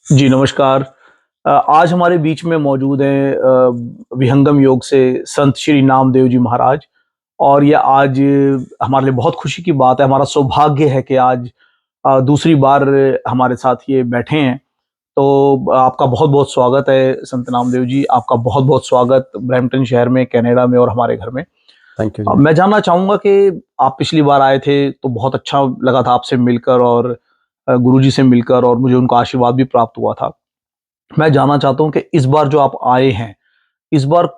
जी, नमस्कार। आज हमारे बीच में मौजूद हैं विहंगम योग से संत श्री नामदेव जी महाराज। और ये आज हमारे लिए बहुत खुशी की बात है, हमारा सौभाग्य है कि आज दूसरी बार हमारे साथ ये बैठे हैं। तो आपका बहुत-बहुत स्वागत है संत नामदेव जी, आपका बहुत-बहुत स्वागत ब्रैम्पटन शहर में, कनाडा में और हमारे घर में। थैंक यू जी। मैं जानना चाहूँगा कि आप पिछली बार आए थे तो बहुत अच्छा लगा था आपसे मिलकर और गुरुजी से मिलकर और मुझे उनका आशीर्वाद भी प्राप्त हुआ था। मैं जानना चाहता हूँ कि इस बार जो आप आए हैं, इस बार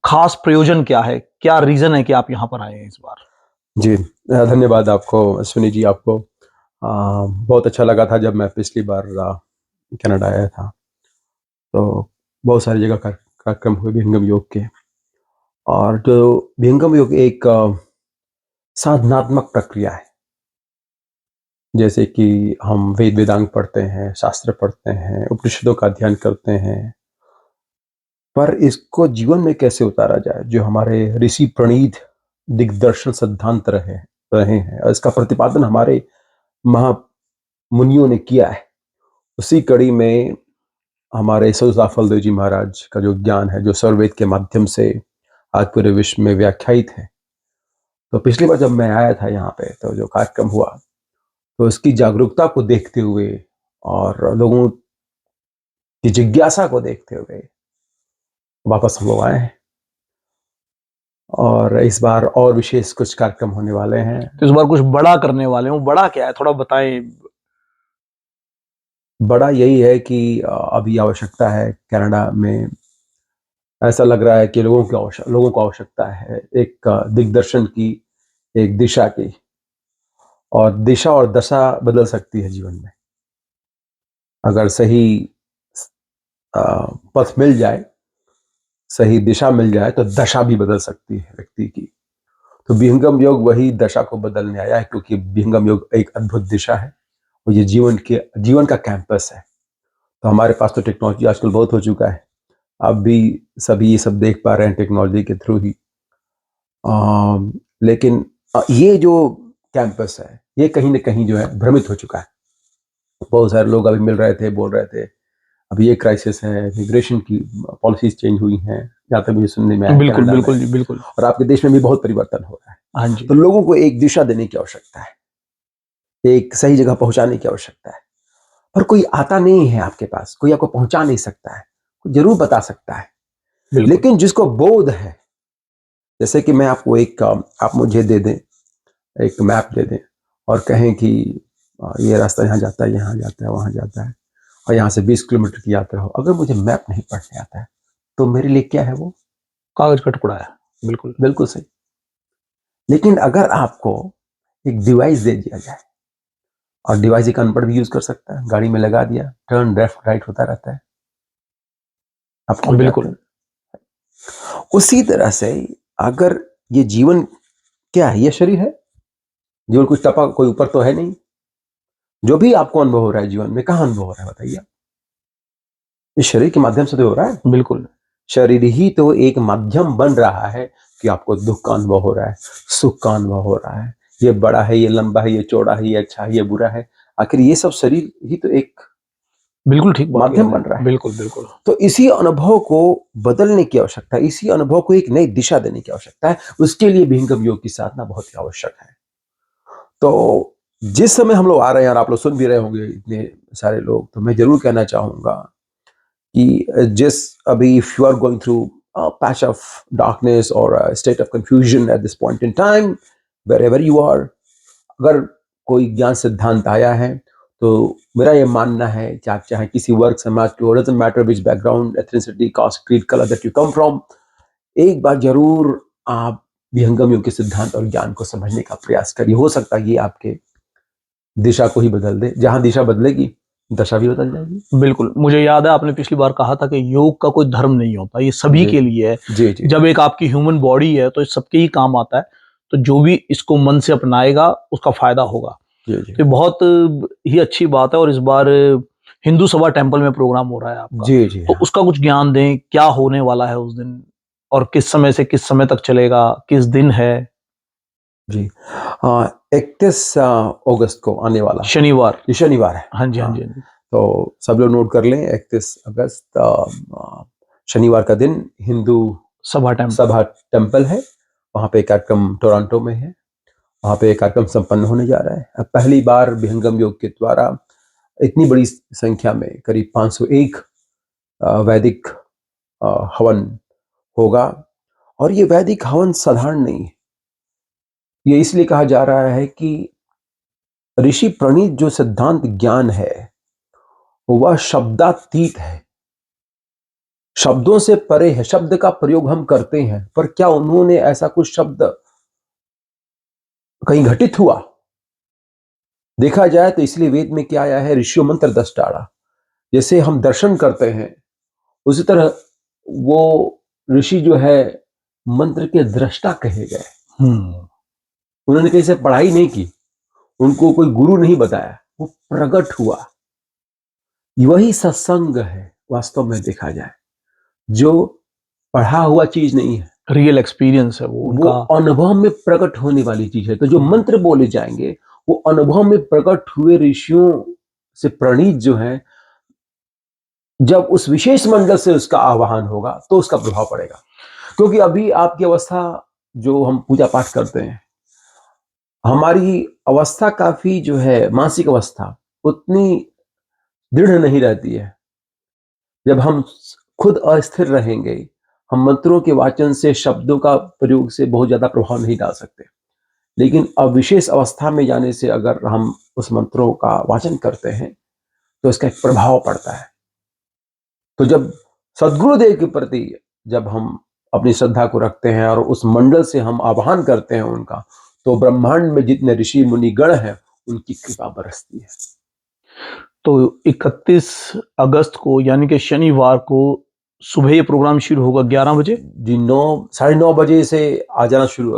खास प्रयोजन क्या है? क्या रीज़न है कि आप यहाँ पर आए हैं इस बार? जी, धन्यवाद आपको अश्विनी जी आपको। बहुत अच्छा लगा था जब मैं पिछली बार कनाडा आया था। तो बहुत सारी जगह कार्यक्रम हुए विहंगम योग के। और जो विहंगम योग एक साधनात्मक प्रक्रिया है। जैसे कि हम वेद वेदांग पढ़ते हैं, शास्त्र पढ़ते हैं, उपनिषदों का अध्ययन करते हैं। पर इसको जीवन में कैसे उतारा जाए, जो हमारे ऋषि प्रणीत दिग्दर्शन सिद्धांत रहे हैं, और इसका प्रतिपादन हमारे महा मुनियों ने किया है। उसी कड़ी में हमारे सौदाफलदेव जी महाराज का जो ज्ञान है, जो सर्ववेद के माध्यम से आज पूरे विश्व में व्याख्यायित है। तो पिछली बार जब मैं आया था यहाँ पे, तो जो कार्यक्रम हुआ, तो इसकी जागरूकता को देखते हुए और लोगों की जिज्ञासा को देखते हुए वापस हम लोग आए हैं। और इस बार और विशेष कुछ कार्यक्रम होने वाले हैं। तो इस बार कुछ बड़ा करने वाले हैं, वो बड़ा क्या है? थोड़ा बताएँ। बड़ा यही है कि अभी आवश्यकता है कनाडा में। ऐसा लग रहा है कि लोगों को आवश्यकता है एक दिग्दर्शन की, एक दिशा की। और दिशा और दशा बदल सकती है जीवन में, अगर सही पथ मिल जाए, सही दिशा मिल जाए, तो दशा भी बदल सकती है व्यक्ति की। तो विहंगम योग वही दशा को बदलने आया है, क्योंकि विहंगम योग एक अद्भुत दिशा है और ये जीवन का कैंपस है। तो हमारे पास तो टेक्नोलॉजी आजकल बहुत हो चुका है, अब भी सभी ये सब देख पा रहे हैं टेक्नोलॉजी के थ्रू ही। लेकिन ये जो कैंपस है, ये कहीं ना कहीं जो है भ्रमित हो चुका है। बहुत सारे लोग अभी मिल रहे थे, बोल रहे थे अभी ये क्राइसिस है, इमिग्रेशन की पॉलिसीज चेंज हुई हैं, जहाँ तक मुझे सुनने में आया बिल्कुल, कनाडा में। बिल्कुल जी, बिल्कुल। और आपके देश में भी बहुत परिवर्तन हो रहा है। हाँ जी। तो लोगों को एक दिशा देने की आवश्यकता है, एक सही जगह पहुंचाने की आवश्यकता है। पर कोई आता नहीं है आपके पास, कोई आपको पहुंचा नहीं सकता है, कोई जरूर बता सकता है। बिल्कुल, लेकिन जिसको बोध है, जैसे कि मैं आपको आप मुझे दे दें, एक मैप दे दें और कहें कि ये रास्ता यहाँ जाता है, यहाँ जाता है, वहाँ जाता है, और यहाँ से 20 किलोमीटर की यात्रा हो। अगर मुझे मैप नहीं पढ़ने आता है, तो मेरे लिए क्या है वो? कागज़ का टुकड़ा है। बिल्कुल, बिल्कुल सही। लेकिन अगर आपको एक डिवाइस दे दिया जाए, और डिवाइस एक अनपढ़ भी यूज कर सकता है, गाड़ी में लगा दिया, टर्न लेफ्ट राइट होता रहता है, आप पहुंच जाते बिल्कुल, हैं। उसी तरह से अगर ये जीवन क्या है, ये शरीर है, जीवन कुछ टपा कोई ऊपर तो है नहीं। जो भी आपको अनुभव हो रहा है जीवन में, कहाँ अनुभव हो रहा है बताइए? इस शरीर के माध्यम से तो हो रहा है। बिल्कुल, शरीर ही तो एक माध्यम बन रहा है कि आपको दुख का अनुभव हो रहा है, सुख का अनुभव हो रहा है। ये बड़ा है, ये लंबा है, ये चौड़ा है, ये अच्छा है, ये बुरा है। आखिर ये सब शरीर ही तो एक बिल्कुल ठीक बात कह माध्यम रहे बन हैं। रहा है। बिल्कुल, बिल्कुल, तो इसी अनुभव को बदलने की आवश्यकता है, इसी अनुभव को एक नई दिशा देने की आवश्यकता है। उसके लिए विहंगम योग की साधना बहुत ही आवश्यक है। तो जिस समय हम लोग आ रहे हैं, और आप लोग सुन भी रहे होंगे इतने सारे लोग, तो मैं जरूर कहना चाहूंगा कि जिस अभी if you are going through patch of darkness और state of confusion at this point in time, wherever you are, अगर कोई ज्ञान सिद्धांत आया है, तो मेरा ये मानना है कि आप चाहे किसी वर्ग समाज के, doesn't matter which background, ethnicity, caste, creed, colour that you come from, एक बार जरूर आप विहंगम योग के सिद्धांत और ज्ञान को समझने का प्रयास करिए। हो सकता है ये आपके दिशा को ही बदल दे। जहां दिशा बदलेगी, दशा भी बदल जाएगी। बिल्कुल। मुझे याद है आपने पिछली बार कहा था कि योग का कोई धर्म नहीं होता, ये सभी जी के लिए है। जी जी जब एक आपकी ह्यूमन बॉडी है, तो ये सबके ही काम आता है। तो जो भी इसको मन से अपनाएगा, उसका फ़ायदा होगा। जी जी तो ये बहुत ही अच्छी बात है और इस बार हिंदू सभा टेम्पल में प्रोग्राम हो रहा है आपका। जी जी तो हाँ उसका कुछ ज्ञान दें, क्या होने वाला है उस दिन? और किस समय से किस समय तक चलेगा? किस दिन है? जी। 31 अगस्त को आने वाला शनिवार। ये शनिवार है। हाँ जी, हाँ हाँ, जी, हाँ जी। तो सब लोग नोट कर लें, 31 अगस्त शनिवार का दिन हिंदू सभा टेम्पल है, वहाँ पे कार्यक्रम टोरंटो में है, वहाँ पे कार्यक्रम संपन्न होने जा रहा है। अब पहली बार विहंगम योग के द्वारा इतनी बड़ी संख्या में करीब 501 वैदिक हवन होगा। और ये वैदिक हवन साधारण नहीं है, ये इसलिए कहा जा रहा है कि ऋषि प्रणीत जो सिद्धांत ज्ञान है वह शब्दातीत है, शब्दों से परे है। शब्द का प्रयोग हम करते हैं, पर क्या उन्होंने ऐसा कुछ शब्द कहीं घटित हुआ? देखा जाए तो इसलिए वेद में क्या आया है, ऋषियों मंत्र दृष्टाड़ा। जैसे हम दर्शन करते हैं उसी तरह वो ऋषि जो है मंत्र के दृष्टा कहे गए। उन्होंने कहीं से पढ़ाई नहीं की, उनको कोई गुरु नहीं बताया, वो प्रकट हुआ। वही सत्संग है वास्तव में देखा जाए, जो पढ़ा हुआ चीज नहीं है, रियल एक्सपीरियंस है वो अनुभव में प्रकट होने वाली चीज है। तो जो मंत्र बोले जाएंगे वो अनुभव में प्रकट हुए ऋषियों से प्रणीत जो है, जब उस विशेष मंडल से उसका आवाहन होगा तो उसका प्रभाव पड़ेगा। क्योंकि अभी आपकी अवस्था जो हम पूजा पाठ करते हैं, हमारी अवस्था काफी जो है मानसिक अवस्था उतनी दृढ़ नहीं रहती है। जब हम खुद अस्थिर रहेंगे, हम मंत्रों के वाचन से, शब्दों का प्रयोग से बहुत ज्यादा प्रभाव नहीं डाल सकते। लेकिन अब विशेष अवस्था में जाने से अगर हम उस मंत्रों का वाचन करते हैं तो इसका एक प्रभाव पड़ता है। तो जब सद्गुरुदेव के प्रति जब हम अपनी श्रद्धा को रखते हैं और उस मंडल से हम आह्वान करते हैं उनका, तो ब्रह्मांड में जितने ऋषि मुनि गण हैं उनकी कृपा बरसती है। तो 31 अगस्त को यानी कि शनिवार को सुबह ये प्रोग्राम शुरू होगा 11 बजे जी, 9 बजे से आ जाना शुरू,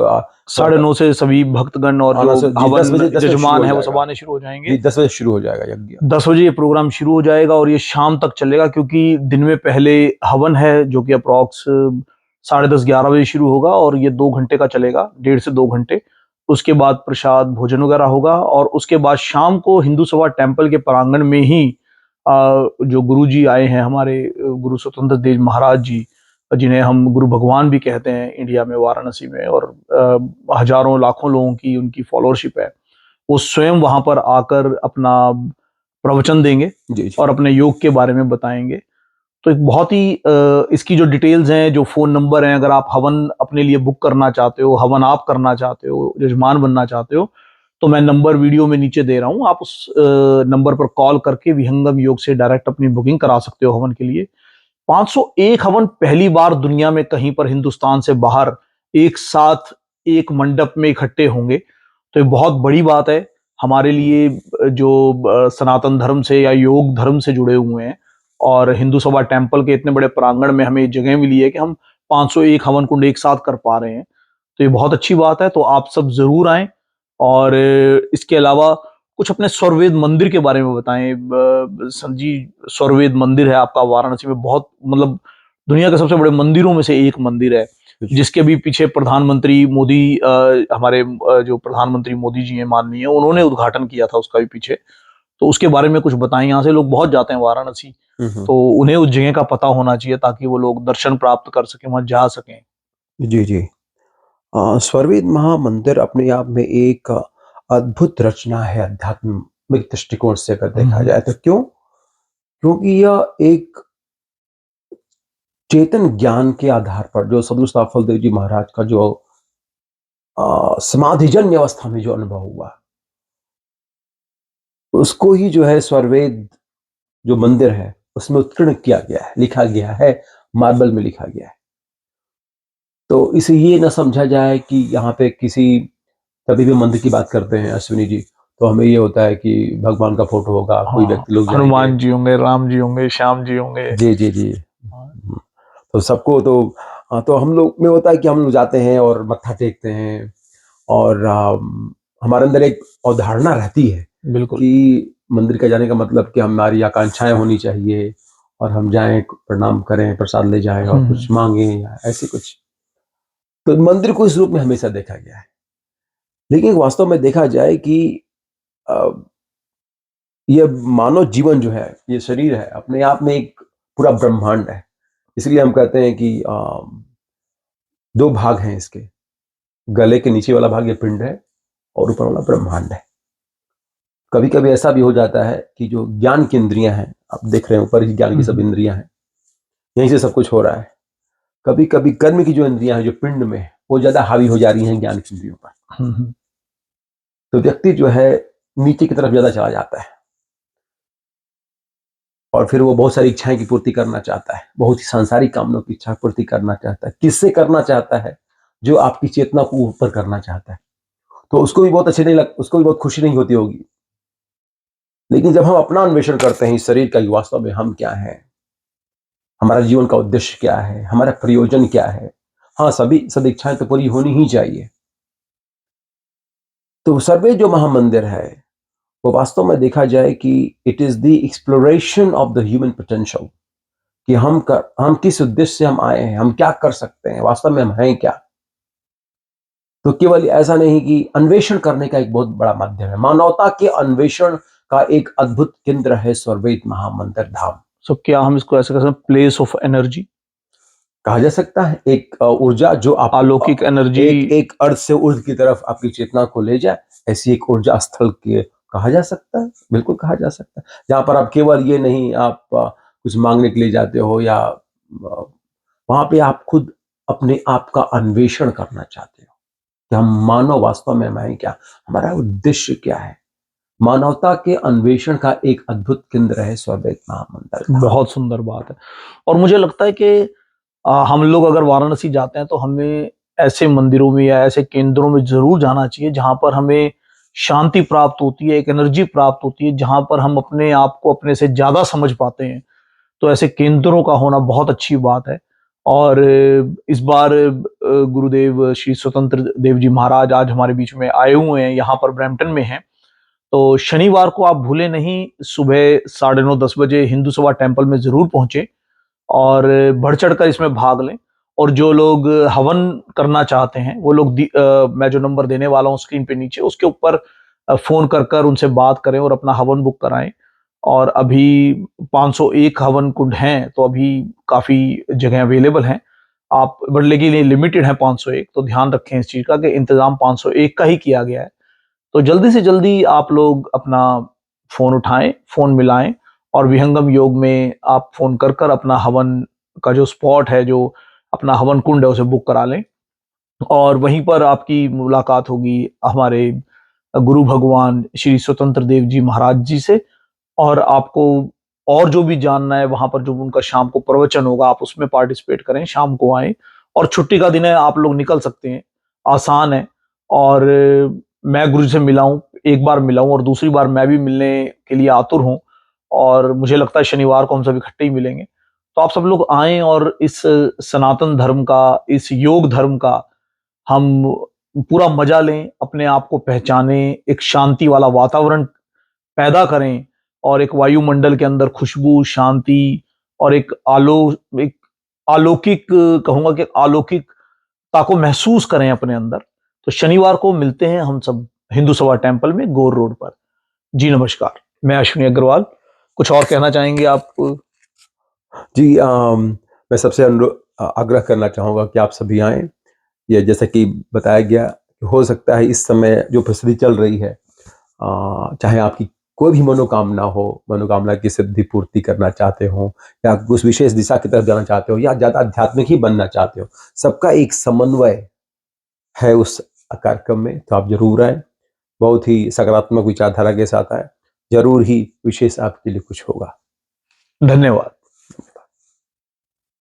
9:30 से सभी भक्तगण और जो 10 बजे जजमान है वो सब आने शुरू हो जाएंगे। 10 बजे शुरू हो जाएगा यज्ञ। 10 बजे ये प्रोग्राम शुरू हो जाएगा और ये शाम तक चलेगा, क्योंकि दिन में पहले हवन है जो कि अप्रॉक्स 10:30-11 बजे शुरू होगा और ये 2 घंटे का चलेगा, 1.5 से 2 घंटे। उसके बाद प्रसाद भोजन वगैरह होगा और उसके बाद शाम को हिंदू सभा टेम्पल के प्रांगण में ही जो गुरु जी आए हैं हमारे, गुरु स्वतंत्र देव महाराज जी, जिन्हें हम गुरु भगवान भी कहते हैं इंडिया में, वाराणसी में, और हजारों लाखों लोगों की उनकी फॉलोअरशिप है। वो स्वयं वहां पर आकर अपना प्रवचन देंगे और अपने योग के बारे में बताएंगे। तो एक बहुत ही इसकी जो डिटेल्स हैं, जो फोन नंबर हैं, अगर आप हवन अपने लिए बुक करना चाहते हो, हवन आप करना चाहते हो, यजमान बनना चाहते हो, तो मैं नंबर वीडियो में नीचे दे रहा हूं। आप उस नंबर पर कॉल करके विहंगम योग से डायरेक्ट अपनी बुकिंग करा सकते हो हवन के लिए। 501 हवन पहली बार दुनिया में कहीं पर हिंदुस्तान से बाहर एक साथ एक मंडप में इकट्ठे होंगे, तो ये बहुत बड़ी बात है हमारे लिए, जो सनातन धर्म से या योग धर्म से जुड़े हुए हैं। और हिंदू सभा टेम्पल के इतने बड़े प्रांगण में हमें जगह मिली है कि हम 501 हवन कुंड एक साथ कर पा रहे हैं, तो ये बहुत अच्छी बात है। तो आप सब जरूर आएं। और इसके अलावा कुछ अपने स्वरवेद मंदिर के बारे में बताएं। संत जी, स्वरवेद मंदिर है आपका वाराणसी में, बहुत मतलब दुनिया के सबसे बड़े मंदिरों में से एक मंदिर है, जिसके भी पीछे प्रधानमंत्री मोदी, हमारे जो प्रधानमंत्री मोदी जी हैं माननीय, उन्होंने उद्घाटन किया था उसका भी पीछे। तो उसके बारे में कुछ बताएं। यहाँ से लोग बहुत जाते हैं वाराणसी, तो उन्हें उस जगह का पता होना चाहिए ताकि वो लोग दर्शन प्राप्त कर सकें, वहां जा सकें। जी जी, स्वरवेद महामंदिर अपने आप में एक अद्भुत रचना है आध्यात्मिक दृष्टिकोण से अगर देखा जाए तो। क्यों? क्योंकि यह एक चेतन ज्ञान के आधार पर जो सदगुरु सताफल देव जी महाराज का जो समाधिजन्य अवस्था में जो अनुभव हुआ, उसको ही जो है स्वरवेद जो मंदिर है उसमें उत्कीर्ण किया गया है, लिखा गया है, मार्बल में लिखा गया है। तो इसे ये ना समझा जाए कि यहाँ पे किसी, कभी भी मंदिर की बात करते हैं अश्विनी जी, तो हमें ये होता है कि भगवान का फोटो होगा, कोई व्यक्ति लोग हनुमान जी होंगे, राम जी होंगे, श्याम जी होंगे। जी जी जी। तो सबको तो हम लोग में होता है कि हम लोग जाते हैं और मत्था टेकते हैं, और हमारे अंदर एक अवधारणा रहती है बिल्कुल कि मंदिर का जाने का मतलब कि हमारी आकांक्षाएं होनी चाहिए और हम जाएं, प्रणाम करें, प्रसाद ले जाएं और कुछ मांगे या ऐसे कुछ। तो मंदिर को इस रूप में हमेशा देखा गया है। लेकिन वास्तव में देखा जाए कि ये मानव जीवन जो है, ये शरीर है, अपने आप में एक पूरा ब्रह्मांड है। इसलिए हम कहते हैं कि 2 भाग हैं इसके। गले के नीचे वाला भाग ये पिंड है और ऊपर वाला ब्रह्मांड है। कभी-कभी ऐसा भी हो जाता है कि जो ज्ञान की इंद्रियाँ हैं, आप देख रहे हैं ऊपर ही ज्ञान की सब इंद्रियाँ हैं, यहीं से सब कुछ हो रहा है। कभी-कभी कर्म की जो इंद्रियाँ हैं, जो पिंड में है, वो ज़्यादा हावी हो जा रही हैं ज्ञान की इंद्रियों पर। तो व्यक्ति जो है नीचे की तरफ ज़्यादा चला जाता है और फिर वो बहुत सारी इच्छाएँ की पूर्ति करना चाहता है, बहुत ही सांसारिक कामनाओं की इच्छा पूर्ति करना चाहता है। किससे करना चाहता है? जो आपकी चेतना को ऊपर करना चाहता है। तो उसको भी बहुत अच्छी नहीं लग उसको भी बहुत खुशी नहीं होती होगी। लेकिन जब हम अपना अन्वेषण करते हैं इस शरीर का कि वास्तव में हम क्या हैं? हमारा जीवन का उद्देश्य क्या है? हमारा प्रयोजन क्या है? हाँ, सभी सदिच्छाएँ तो पूरी होनी ही चाहिए। तो सर्वे जो महामंदिर है, वो वास्तव में देखा जाए कि it is the exploration of the human potential कि हम किस उद्देश्य से हम आए हैं, हम क्या कर सकते हैं, वास्तव में हम हैं क्या? तो केवल ऐसा नहीं कि अन्वेषण करने का एक बहुत बड़ा माध्यम है। मानवता के अन्वेषण का एक अद्भुत केंद्र है स्वर्वेद महामंदिर धाम। सो क्या हम इसको ऐसे कह सकते हैं, प्लेस ऑफ एनर्जी कहा जा सकता है एक ऊर्जा जो आप अलौकिक एनर्जी? एक अर्थ से ऊर्ध्व की तरफ आपकी चेतना को ले जाए, ऐसी एक ऊर्जा स्थल के कहा जा सकता है, बिल्कुल कहा जा सकता है। जहाँ पर आप केवल ये नहीं आप कुछ माँगने के लिए जाते हो या वहाँ पे आप खुद अपने आप का अन्वेषण करना चाहते हो कि हम मानव वास्तव में मैं क्या, हमारा उद्देश्य क्या है। मानवता के अन्वेषण का एक अद्भुत केंद्र है स्वर्वेद महामंदिर धाम। बहुत सुंदर बात है। और मुझे लगता है कि हम लोग अगर वाराणसी जाते हैं तो हमें ऐसे मंदिरों में या ऐसे केंद्रों में ज़रूर जाना चाहिए जहाँ पर हमें शांति प्राप्त होती है, एक एनर्जी प्राप्त होती है, जहाँ पर हम अपने आप को अपने से ज़्यादा समझ पाते हैं। तो ऐसे केंद्रों का होना बहुत अच्छी बात है। और इस बार गुरुदेव श्री स्वतंत्र देव जी महाराज आज हमारे बीच में आए हुए हैं, यहाँ पर ब्रैम्पटन में हैं। तो शनिवार को आप भूले नहीं, सुबह 9:30-10 बजे हिंदू सभा टेम्पल में ज़रूर पहुँचे और बढ़-चढ़ कर इसमें भाग लें। और जो लोग हवन करना चाहते हैं, वो लोग मैं जो नंबर देने वाला हूँ स्क्रीन पे नीचे, उसके ऊपर फ़ोन कर उनसे बात करें और अपना हवन बुक कराएँ। और अभी 501 हवन कुंड हैं, तो अभी काफ़ी जगह अवेलेबल हैं। आप बट लेकिन ये लिमिटेड है 501, तो ध्यान रखें इस चीज़ का कि इंतज़ाम 501 का ही किया गया है। तो जल्दी से जल्दी आप लोग अपना फ़ोन उठाएँ, फ़ोन मिलाएँ और विहंगम योग में आप फ़ोन कर अपना हवन का जो स्पॉट है, जो अपना हवन कुंड है, उसे बुक करा लें। और वहीं पर आपकी मुलाकात होगी हमारे गुरु भगवान श्री स्वतंत्र देव जी महाराज जी से। और आपको और जो भी जानना है, वहाँ पर जो उनका शाम को प्रवचन होगा, आप उसमें पार्टिसिपेट करें, शाम को आएँ। और छुट्टी का दिन है, आप लोग निकल सकते हैं, आसान है। और मैं गुरु जी से मिला हूँ, एक बार मिला हूँ और दूसरी बार मैं भी मिलने के लिए आतुर हूँ और मुझे लगता है शनिवार को हम सब इकट्ठे ही मिलेंगे। तो आप सब लोग आएँ और इस सनातन धर्म का, इस योग धर्म का हम पूरा मज़ा लें, अपने आप को पहचानें, एक शांति वाला वातावरण पैदा करें और एक वायुमंडल के अंदर खुशबू, शांति और एक अलौकिक, कहूँगा कि अलौकिकता को महसूस करें अपने अंदर। तो शनिवार को मिलते हैं हम सब हिंदू सभा टेम्पल में, गौर रोड पर। जी नमस्कार, मैं अश्विनी अग्रवाल। कुछ और कहना चाहेंगे आप? जी मैं सबसे आग्रह करना चाहूँगा कि आप सभी आएँ। ये जैसा कि बताया गया, हो सकता है इस समय जो परिस्थिति चल रही है, चाहे आपकी कोई भी मनोकामना हो, मनोकामना की सिद्धि पूर्ति करना चाहते हो या उस विशेष दिशा की तरफ जाना चाहते हो या ज़्यादा आध्यात्मिक ही बनना चाहते हो, सबका एक समन्वय है उस कार्यक्रम में, तो आप ज़रूर आएँ। बहुत ही सकारात्मक विचारधारा के साथ आएँ, ज़रूर ही विशेष आपके लिए कुछ होगा। धन्यवाद।